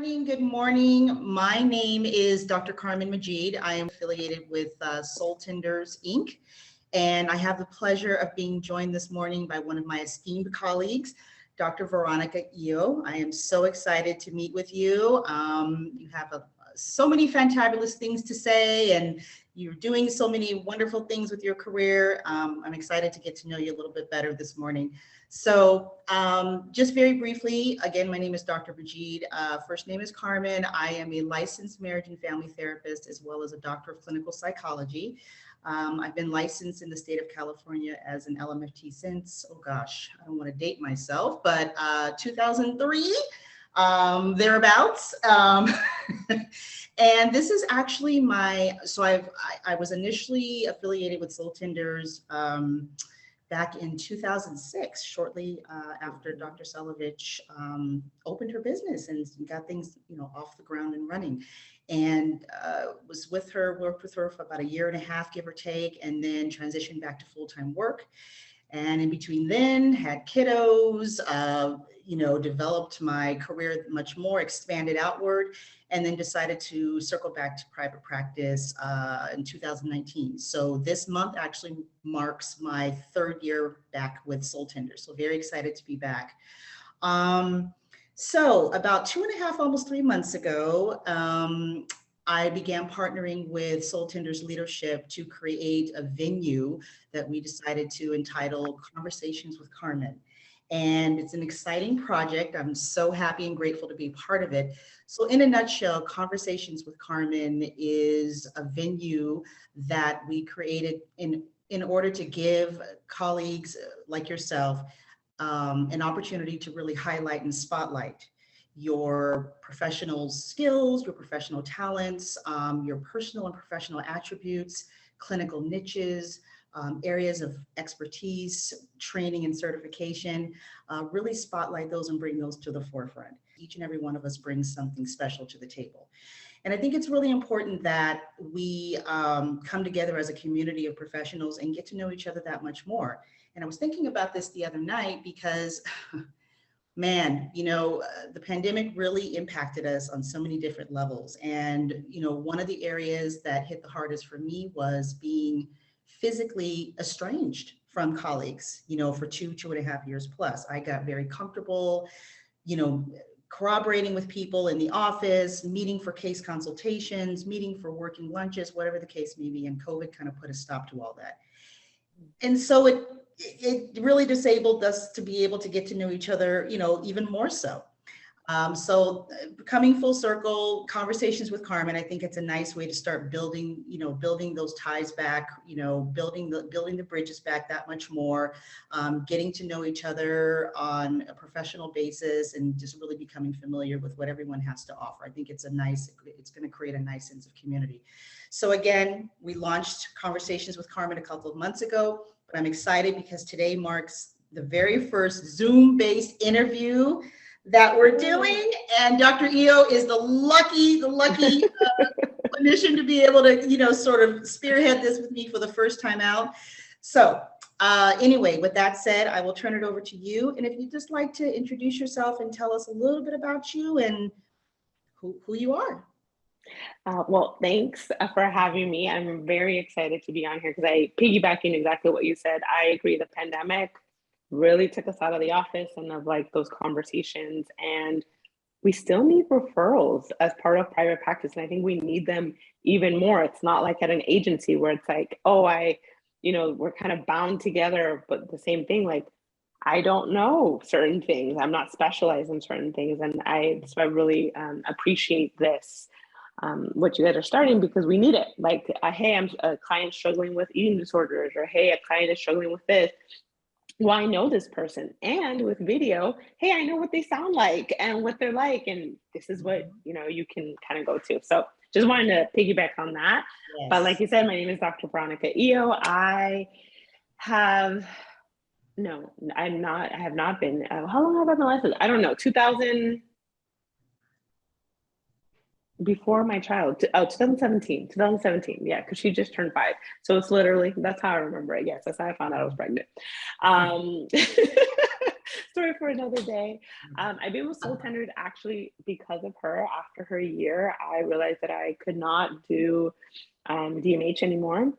morning. Good morning. My name is Dr. Carmen Majied. I am affiliated with Soul Tenders, Inc. And I have the pleasure of being joined this morning by one of my esteemed colleagues, Dr. Veronica Eyo. I am so excited to meet with you. You have so many fantabulous things to say, and you're doing so many wonderful things with your career. I'm excited to get to know you a little bit better this morning. So just very briefly, again, my name is Dr. Majied. First name is Carmen. I am a licensed marriage and family therapist, as well as a doctor of clinical psychology. I've been licensed in the state of California as an LMFT since, oh gosh, I don't want to date myself, but 2003, thereabouts. And this is actually I was initially affiliated with Soul Tenders back in 2006, shortly after Dr. Salovich opened her business and got things, off the ground and running. And was with her, worked with her for about a year and a half, give or take, and then transitioned back to full-time work. And in between then, had kiddos, developed my career much more, expanded outward, and then decided to circle back to private practice in 2019. So this month actually marks my third year back with Soul Tenders. So very excited to be back. So about 2.5, almost 3 months ago, I began partnering with Soul Tenders leadership to create a venue that we decided to entitle Conversations with Carmen. And it's an exciting project. I'm so happy and grateful to be part of it. So in a nutshell, Conversations with Carmen is a venue that we created in order to give colleagues like yourself an opportunity to really highlight and spotlight your professional skills, your professional talents, your personal and professional attributes, clinical niches, areas of expertise, training and certification, really spotlight those and bring those to the forefront. Each and every one of us brings something special to the table. And I think it's really important that we come together as a community of professionals and get to know each other that much more. And I was thinking about this the other night because man, the pandemic really impacted us on so many different levels. And, one of the areas that hit the hardest for me was being physically estranged from colleagues, for 2.5 years plus. I got very comfortable, corroborating with people in the office, meeting for case consultations, meeting for working lunches, whatever the case may be. And COVID kind of put a stop to all that. And so it really disabled us to be able to get to know each other, even more so. So coming full circle, Conversations with Carmen, I think it's a nice way to start building those ties back, building the bridges back that much more, getting to know each other on a professional basis and just really becoming familiar with what everyone has to offer. I think it's going to create a nice sense of community. So again, we launched Conversations with Carmen a couple of months ago, but I'm excited because today marks the very first Zoom-based interview that we're doing, and Dr. Eyo is the lucky clinician to be able to, sort of spearhead this with me for the first time out. So anyway, with that said, I will turn it over to you. And if you'd just like to introduce yourself and tell us a little bit about you and who you are. Well, thanks for having me. I'm very excited to be on here because I piggybacking exactly what you said. I agree. The pandemic really took us out of the office and of those conversations, and we still need referrals as part of private practice. And I think we need them even more. It's not like at an agency where it's like, oh, we're kind of bound together, but the same thing, I don't know certain things. I'm not specialized in certain things. And I really appreciate this, what you guys are starting, because we need it. Hey, I'm a client struggling with eating disorders, or hey, a client is struggling with this. Well, I know this person, and with video, hey, I know what they sound like and what they're like, and this is what you can kind of go to. So just wanted to piggyback on that. Yes. But like you said, my name is Dr. Veronica Eyo. I have not been. How long have I been licensed? I don't know. 2000. Before my child, 2017, yeah, because she just turned 5. So it's literally, that's how I remember it. Yes, that's how I found out I was pregnant. story for another day. I've been with Soul Tenders actually because of her. After her year, I realized that I could not do DMH anymore.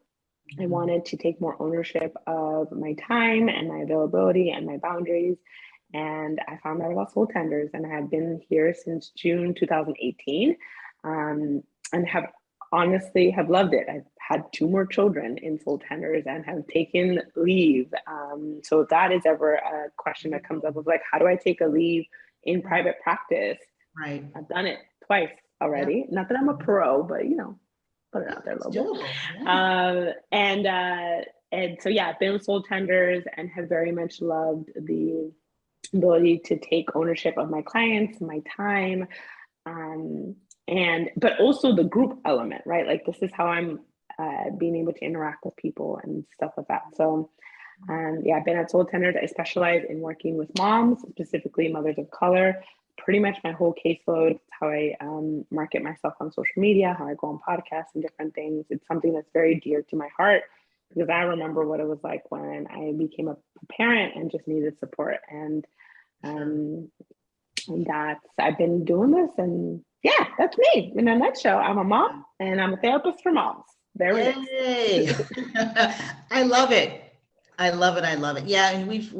I wanted to take more ownership of my time and my availability and my boundaries. And I found out about Soul Tenders, and I have been here since June 2018, and have honestly have loved it. I've had 2 more children in Soul Tenders and have taken leave. So if that is ever a question that comes up of like, how do I take a leave in private practice? Right. I've done it twice already. Yep. Not that I'm a pro, but put it out there a little bit. Yeah. And so yeah, I've been with Soul Tenders and have very much loved the ability to take ownership of my clients, my time, but also the group element, right? Like this is how I'm being able to interact with people and stuff like that. So yeah, I've been at Soul Tenders. I specialize in working with moms, specifically mothers of color. Pretty much my whole caseload. It's how I market myself on social media, how I go on podcasts and different things. It's something that's very dear to my heart because I remember what it was like when I became a parent and just needed support. And I've been doing this, and yeah, that's me in a nutshell. I'm a mom and I'm a therapist for moms. There it is. I love it. I love it. I love it. Yeah. And we've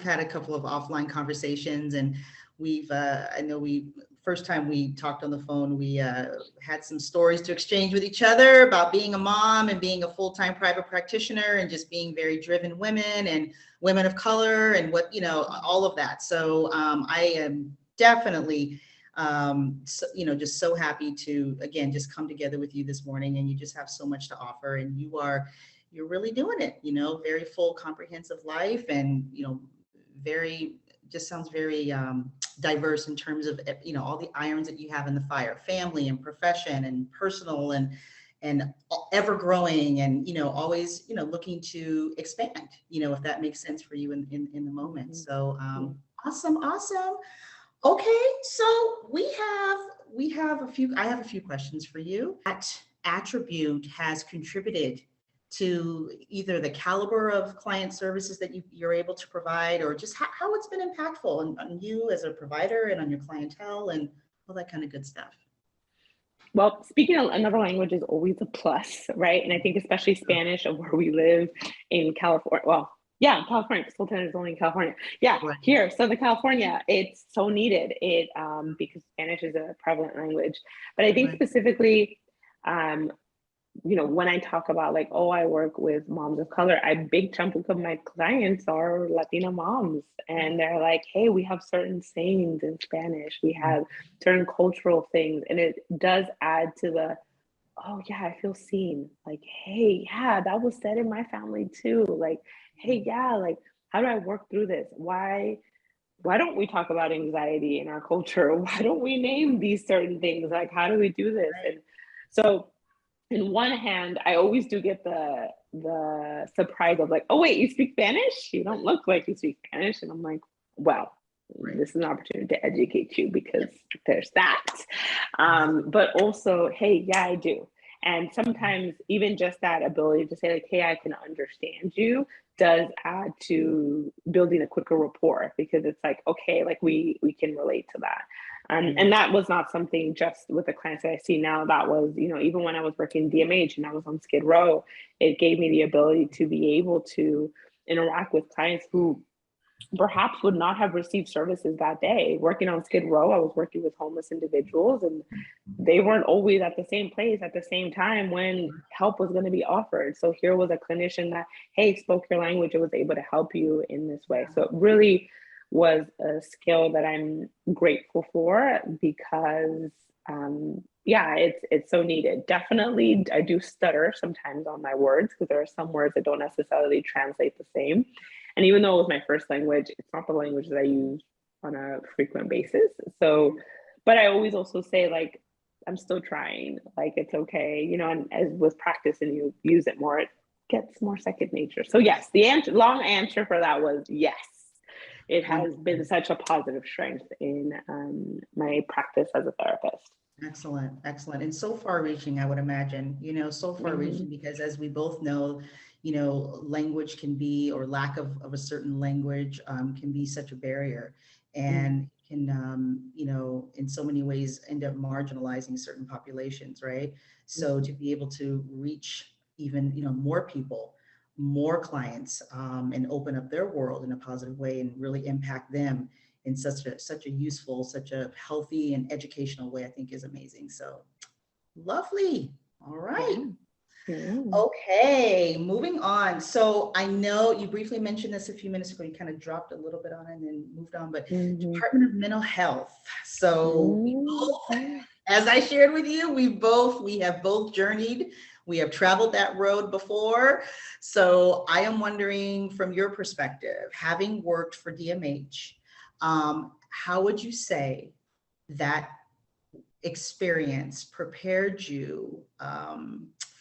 had a couple of offline conversations, and I know first time we talked on the phone, we had some stories to exchange with each other about being a mom and being a full-time private practitioner and just being very driven women and women of color and all of that. So I am definitely, just so happy to, again, just come together with you this morning, and you just have so much to offer, and you're really doing it, very full, comprehensive life, and, just sounds very diverse in terms of, all the irons that you have in the fire, family and profession and personal and ever growing, and, always, looking to expand, if that makes sense for you in the moment. So awesome. Okay. So I have a few questions for you. That attribute has contributed to either the caliber of client services that you're able to provide, or just how it's been impactful on you as a provider and on your clientele and all that kind of good stuff. Well, speaking another language is always a plus, right? And I think especially Spanish, of where we live in California. Well, yeah, California. Soul Tenders is only in California. Yeah, right. Here, Southern California, it's so needed. Because Spanish is a prevalent language. But I think specifically, when I talk about like, I work with moms of color, a big chunk of my clients are Latina moms. And they're like, hey, we have certain sayings in Spanish. We have certain cultural things. And it does add to the, oh yeah, I feel seen. Like, hey, yeah, that was said in my family too. Like, hey, yeah, like, how do I work through this? Why don't we talk about anxiety in our culture? Why don't we name these certain things? Like, how do we do this? And so, in one hand, I always do get the surprise of like, oh wait, you speak Spanish? You don't look like you speak Spanish. And I'm like, well, this is an opportunity to educate you because there's that. But also, hey, yeah, I do. And sometimes even just that ability to say like, hey, I can understand you does add to building a quicker rapport, because it's like, okay, like we can relate to that. And that was not something just with the clients that I see now. That was, even when I was working DMH and I was on Skid Row, it gave me the ability to be able to interact with clients who perhaps would not have received services that day. Working on Skid Row, I was working with homeless individuals, and they weren't always at the same place at the same time when help was going to be offered. So here was a clinician that, hey, spoke your language and was able to help you in this way. So it really was a skill that I'm grateful for, because it's so needed. Definitely, I do stutter sometimes on my words, because there are some words that don't necessarily translate the same. And even though it was my first language, it's not the language that I use on a frequent basis. So, but I always also say, like, I'm still trying, like, it's okay, and as with practice and you use it more, it gets more second nature. So yes, the long answer for that was yes. It has been such a positive strength in my practice as a therapist. Excellent. And so far reaching, I would imagine, so far reaching, because as we both know, language can be, or lack of a certain language can be such a barrier, and can, in so many ways end up marginalizing certain populations, right? So to be able to reach even, more people, more clients, and open up their world in a positive way and really impact them in such a useful, such a healthy and educational way, I think is amazing. So lovely. All right. Okay, moving on. So I know you briefly mentioned this a few minutes ago, you kind of dropped a little bit on it and then moved on, but Department of Mental Health. So we both, as I shared with you, we have both journeyed. We have traveled that road before. So I am wondering, from your perspective, having worked for DMH, how would you say that experience prepared you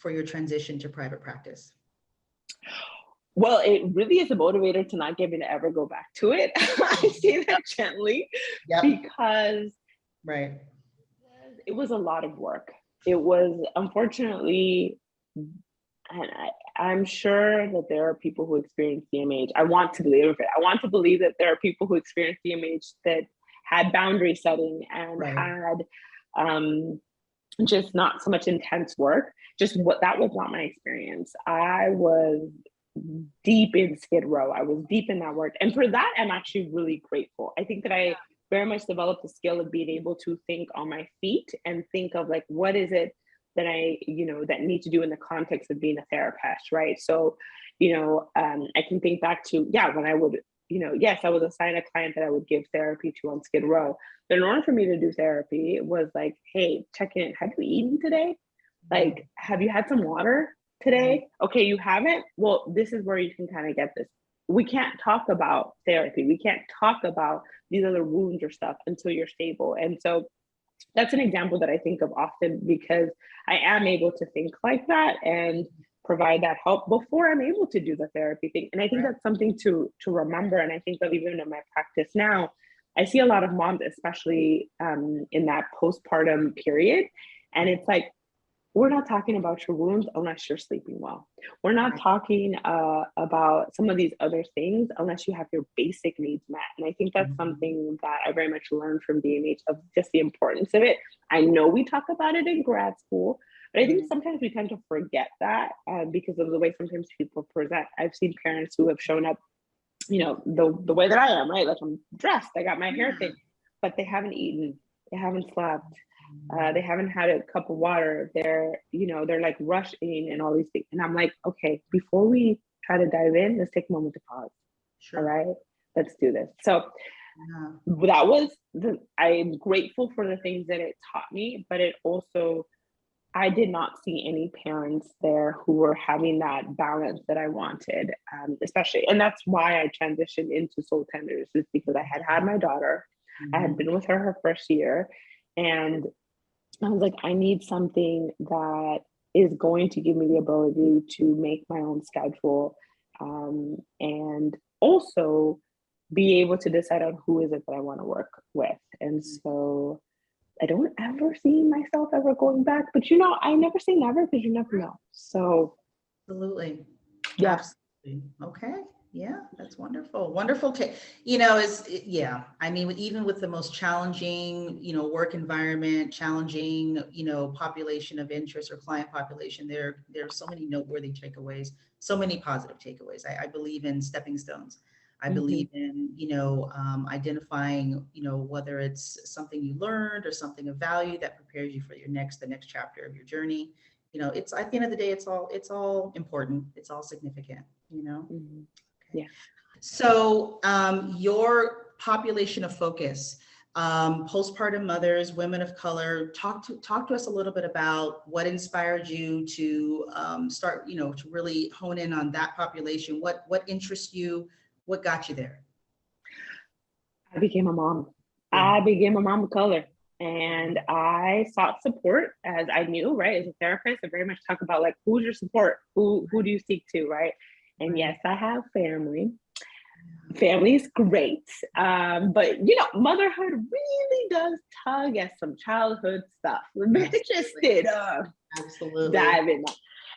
for your transition to private practice? Well, it really is a motivator to not get me to ever go back to it. I say that gently, because it was a lot of work. It was, unfortunately, and I'm sure that there are people who experience DMH. I want to believe it. I want to believe that there are people who experience DMH that had boundary setting and had just not so much intense work. That was not my experience. I was deep in Skid Row. I was deep in that work. And for that, I'm actually really grateful. I think that I very much developed the skill of being able to think on my feet and think of like, what is it that I, that need to do in the context of being a therapist, right? So, I can think back to, when I would, yes, I was assigned a client that I would give therapy to on Skid Row. But in order for me to do therapy, it was like, hey, check in. Have you eaten today? Like, have you had some water today? Okay, you haven't? Well, this is where you can kind of get this. We can't talk about therapy. We can't talk about these other wounds or stuff until you're stable. And so that's an example that I think of often, because I am able to think like that and provide that help before I'm able to do the therapy thing. And I think that's something to remember. And I think of even in my practice now, I see a lot of moms, especially in that postpartum period. And it's like, we're not talking about your wounds unless you're sleeping well. We're not talking about some of these other things unless you have your basic needs met. And I think that's something that I very much learned from DMH, of just the importance of it. I know we talk about it in grad school, but I think sometimes we tend to forget that because of the way sometimes people present. I've seen parents who have shown up, the way that I am, right? Like, I'm dressed, I got my hair thing, but they haven't eaten, they haven't slept. They haven't had a cup of water. They're like rushing and all these things. And I'm like, okay, before we try to dive in, let's take a moment to pause. All right, let's do this. So that was I'm grateful for the things that it taught me, but it also, I did not see any parents there who were having that balance that I wanted, especially. And that's why I transitioned into Soul Tenders, is because I had my daughter. I had been with her first year. And I was like, I need something that is going to give me the ability to make my own schedule, and also be able to decide on who is it that I want to work with. And so I don't ever see myself ever going back, but I never say never, because you never know. So absolutely. Okay. Yeah, that's wonderful. Wonderful. I mean, even with the most challenging, work environment, challenging, population of interest or client population, there are so many noteworthy takeaways, so many positive takeaways. I believe in stepping stones. I believe in, identifying, whether it's something you learned or something of value that prepares you for the next chapter of your journey. It's, at the end of the day, it's all important. It's all significant, Yeah. So your population of focus, postpartum mothers, women of color, talk to us a little bit about what inspired you to start, to really hone in on that population. What interests you? What got you there? I became a mom. I became a mom of color. And I sought support, as I knew, right? As a therapist, I very much talk about, like, who's your support? Who do you seek to, right? And yes, I have family. Family is great. But, motherhood really does tug at some childhood stuff. We're interested. Absolutely. Dive in.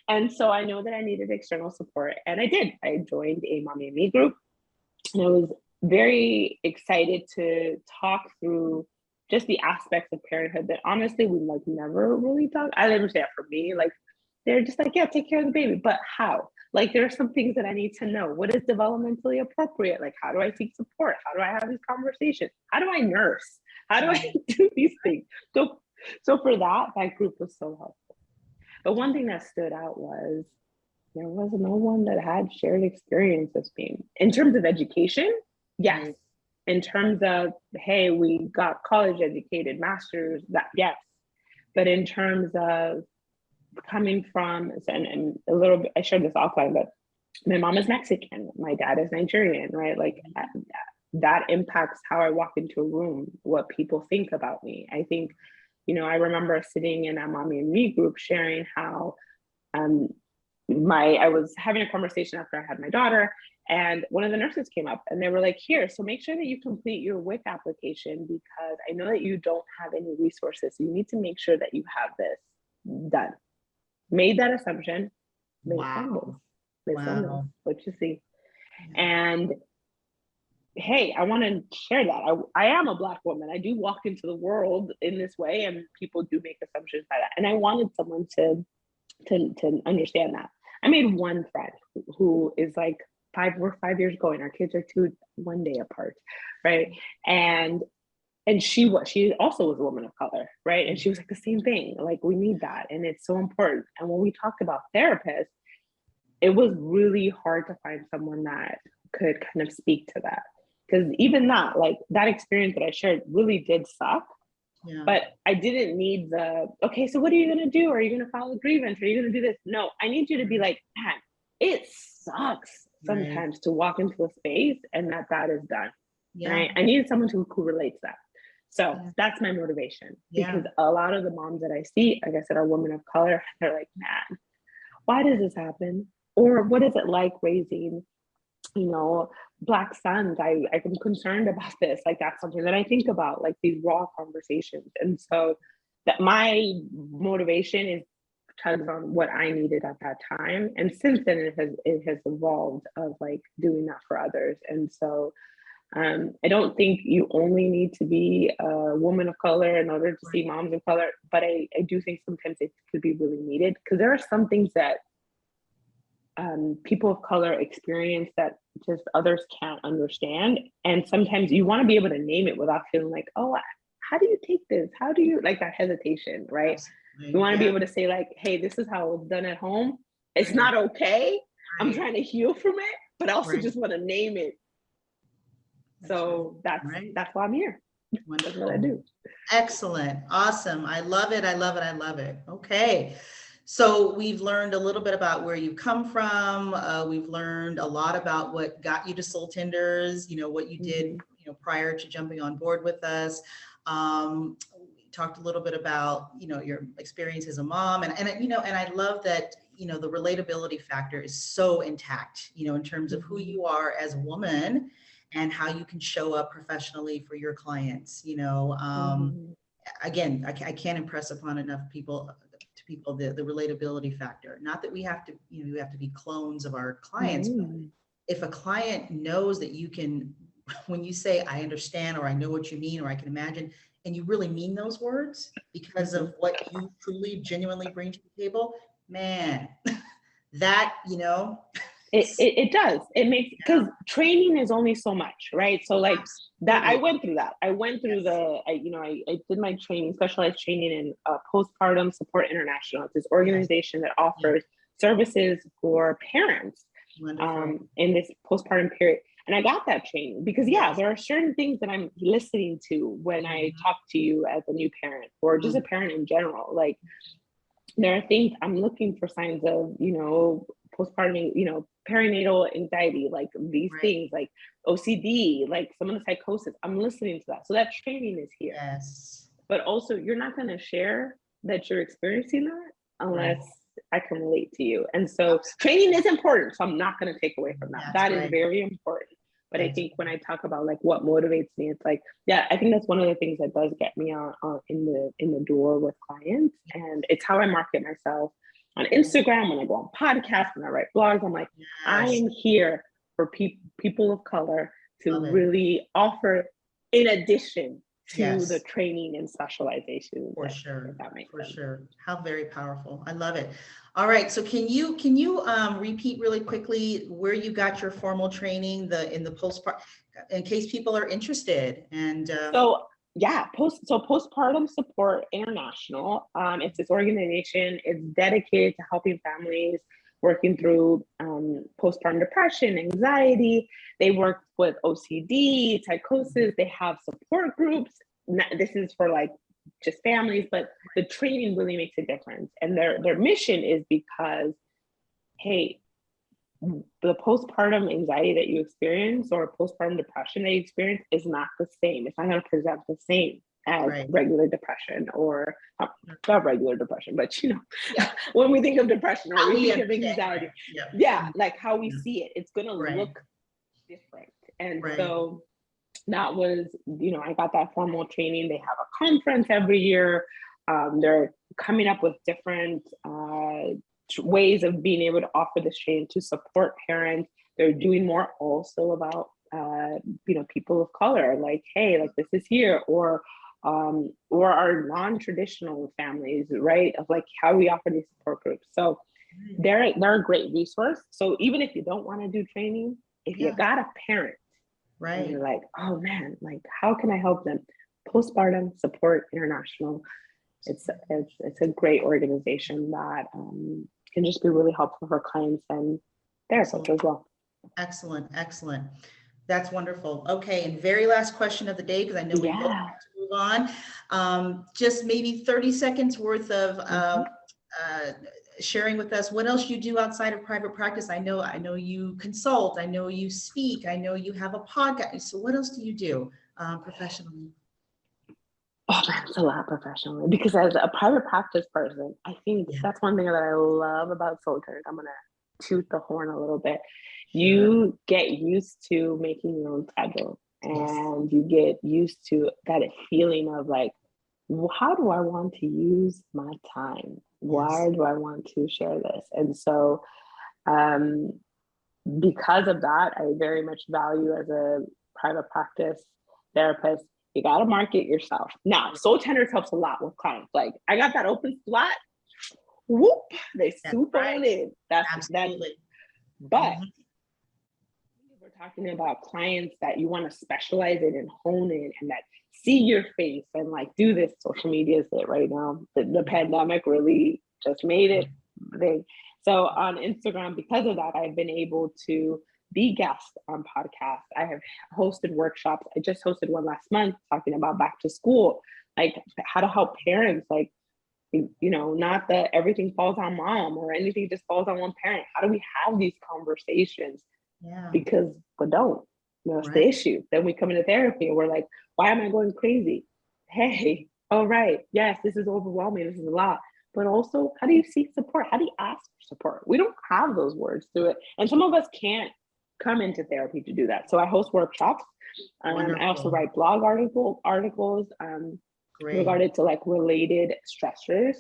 And so I know that I needed external support, and I did. I joined a mommy and me group, and I was very excited to talk through just the aspects of parenthood that honestly we like never really talk. I never say that for me. Like they're just like, yeah, take care of the baby, but how? Like there are some things that I need to know. What is developmentally appropriate? Like how do I seek support? How do I have these conversations? How do I nurse? How do I do these things? So for that group was so helpful. But one thing that stood out was there was no one that had shared experience as being in terms of education. Yes. In terms of, hey, we got college educated, masters, that yes. But in terms of coming from, and a little bit, I shared this offline, but my mom is Mexican, my dad is Nigerian, right? Like that impacts how I walk into a room, what people think about me. I think, I remember sitting in a mommy and me group sharing how I was having a conversation after I had my daughter, and one of the nurses came up and they were like, here, so make sure that you complete your WIC application because I know that you don't have any resources. So you need to make sure that you have this done. Made that assumption. Wow. What you see. And hey, I want to share that. I am a Black woman. I do walk into the world in this way, and people do make assumptions by that. And I wanted someone to understand that. I made one friend who is like we're 5 years going. Our kids are 1 day apart, right? And she also was a woman of color, right? And she was like the same thing. Like we need that, and it's so important. And when we talked about therapists, it was really hard to find someone that could kind of speak to that, because even that experience that I shared really did suck. Yeah. But I didn't need okay, so what are you going to do? Are you going to file a grievance? Are you going to do this? No, I need you to be like, man, it sucks sometimes to walk into a space and that is done. Yeah. Right? I needed someone who relates that. So that's my motivation, because a lot of the moms that I see, like I said, are women of color. They're like, man, why does this happen? Or what is it like raising, Black sons? I'm concerned about this. Like that's something that I think about, like these raw conversations. And so that my motivation is tugs on what I needed at that time. And since then it has evolved of like doing that for others. And so I don't think you only need to be a woman of color in order to see moms of color, but I do think sometimes it could be really needed, because there are some things that people of color experience that just others can't understand. And sometimes you want to be able to name it without feeling like, oh, how do you take this? How do you, like that hesitation, right? Absolutely. You want to be able to say like, hey, this is how it's done at home. It's not okay. I'm trying to heal from it, but I also just want to name it. So that's why I'm here. Wonderful. That's what I do. Excellent. Awesome. I love it. Okay. So we've learned a little bit about where you've come from. We've learned a lot about what got you to Soul Tenders, what you did, prior to jumping on board with us. We talked a little bit about, your experience as a mom, and I love that, the relatability factor is so intact, in terms of who you are as a woman and how you can show up professionally for your clients. Again, I can't impress upon enough people the relatability factor. Not that we have to, we have to be clones of our clients. But if a client knows that you can, when you say, I understand, or I know what you mean, or I can imagine, and you really mean those words because of what you truly, genuinely bring to the table, man, that, It does. It makes, because training is only so much, right? So like that, I went through that. I went through I did my training, specialized training in Postpartum Support International. It's this organization that offers services for parents in this postpartum period. And I got that training because there are certain things that I'm listening to when I talk to you as a new parent, or just a parent in general. Like there are things I'm looking for, signs of, postpartum, perinatal anxiety, like these things, like OCD, like some of the psychosis. I'm listening to that. So that training is here. Yes. But also, you're not going to share that you're experiencing that unless I can relate to you. And so training is important. So I'm not going to take away from that. That is very important. But I think when I talk about like what motivates me, it's like, I think that's one of the things that does get me in the door with clients. And it's how I market myself. on Instagram, when I go on podcasts, when I write blogs, I'm like, I am here for people of color to really offer in addition to the training and specialization. For sure. That makes sense. Sure. How very powerful. I love it. All right. So can you repeat really quickly where you got your formal training, in the postpartum, in case people are interested? And Postpartum Support International. It's this organization. It's dedicated to helping families working through postpartum depression, anxiety. They work with OCD, psychosis. They have support groups. This is for like just families, but the training really makes a difference. And their mission is because, hey, the postpartum anxiety that you experience or postpartum depression that you experience is not the same. It's not going to present the same as regular depression, or not regular depression, but when we think of depression or we think of anxiety, like how we see it, it's going to look different. And so that was, I got that formal training. They have a conference every year. They're coming up with different ways of being able to offer this training to support parents. They're doing more also about people of color, like, hey, like this is here, or our non-traditional families, right? Of like how we offer these support groups. So they're a great resource. So even if you don't want to do training, if you got a parent, and you're like, oh man, like how can I help them? Postpartum Support International. It's a great organization that can just be really helpful for clients and therapists as well. Excellent. That's wonderful. Okay, and very last question of the day, because I know we both have to move on. Just maybe 30 seconds worth of sharing with us what else you do outside of private practice. I know you consult, I know you speak, I know you have a podcast. So what else do you do professionally? Oh, that's a lot professionally, because as a private practice person, I think that's one thing that I love about Solitary. I'm going to toot the horn a little bit. You get used to making your own schedule, and you get used to that feeling of like, how do I want to use my time? Why do I want to share this? And so because of that, I very much value as a private practice therapist, you got to market yourself. Now, Soul Tenders helps a lot with clients. Like, I got that open slot. Whoop, they swoop on in. That's absolutely. But we're talking about clients that you want to specialize in and hone in, and that see your face and like do this. Social media is it right now. The pandemic really just made it big. So on Instagram, because of that, I've been able to be guests on podcasts. I have hosted workshops. I just hosted one last month talking about back to school, like how to help parents, like, not that everything falls on mom or anything just falls on one parent. How do we have these conversations? Because we don't. That's the issue. Then we come into therapy and we're like, why am I going crazy? Hey, all right. Yes, this is overwhelming. This is a lot. But also, how do you seek support? How do you ask for support? We don't have those words to it. And some of us can't come into therapy to do that. So I host workshops. I also write blog articles regarded to like related stressors.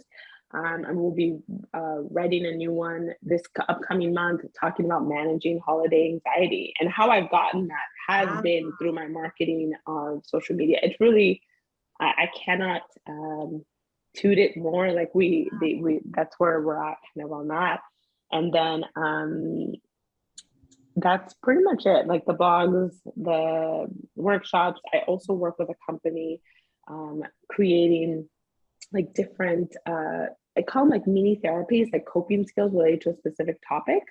And we'll be writing a new one this upcoming month talking about managing holiday anxiety. And how I've gotten that has been through my marketing on social media. It's really, I cannot toot it more. Like we that's where we're at kind of on that. And then that's pretty much it. Like the blogs, the workshops. I also work with a company creating like different, I call them like mini therapies, like coping skills related to a specific topic.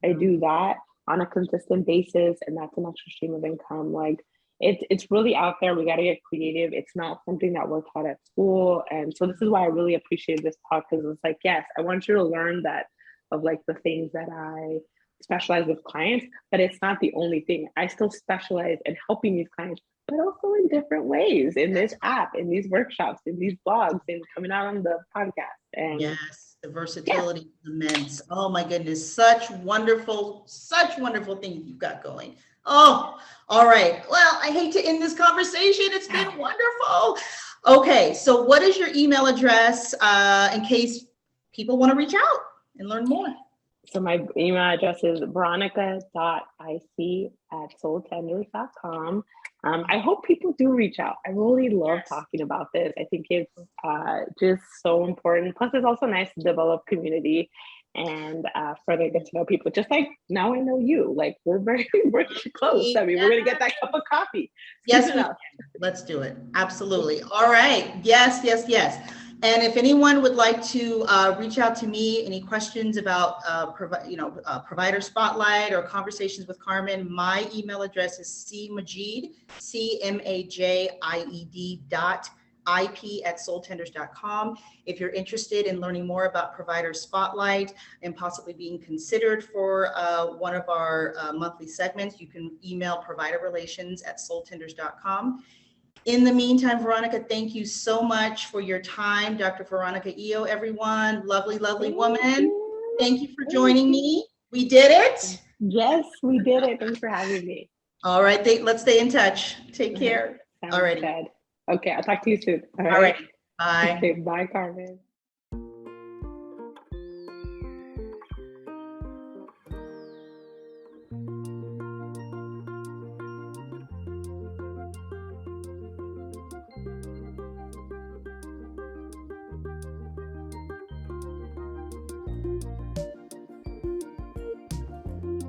I do that on a consistent basis, and that's an extra stream of income. Like it's really out there. We got to get creative. It's not something that we're taught at school. And so this is why I really appreciate this talk, because it's like, yes, I want you to learn that of like the things that I specialize with clients, but it's not the only thing. I still specialize in helping these clients, but also in different ways, in this app, in these workshops, in these blogs, and coming out on the podcast. And yes, the versatility is immense. Oh my goodness, such wonderful things you've got going. Oh, all right. Well, I hate to end this conversation. It's been wonderful. Okay, so what is your email address in case people want to reach out? and learn more. So my email address is veronica.ic@soultenders.com. I hope people do reach out. I really love talking about this. I think it's just so important. Plus, it's also nice to develop community and further get to know people. Just like now I know you. Like we're very close. I mean, we're gonna get that cup of coffee. Yes, let's do it. Absolutely. All right. Yes. And if anyone would like to reach out to me, any questions about provider spotlight or conversations with Carmen, my email address is cmajied, CMAJIED.IP@soultenders.com. If you're interested in learning more about provider spotlight and possibly being considered for one of our monthly segments, you can email providerrelations@soultenders.com. In the meantime, Veronica, thank you so much for your time. Dr. Veronica Eyo, everyone. Lovely, lovely woman. Thank you for joining me. We did it. Yes, we did it. Thanks for having me. All right. Let's stay in touch. Take care. All right. Okay, I'll talk to you soon. All right. Bye. Okay, bye, Carmen.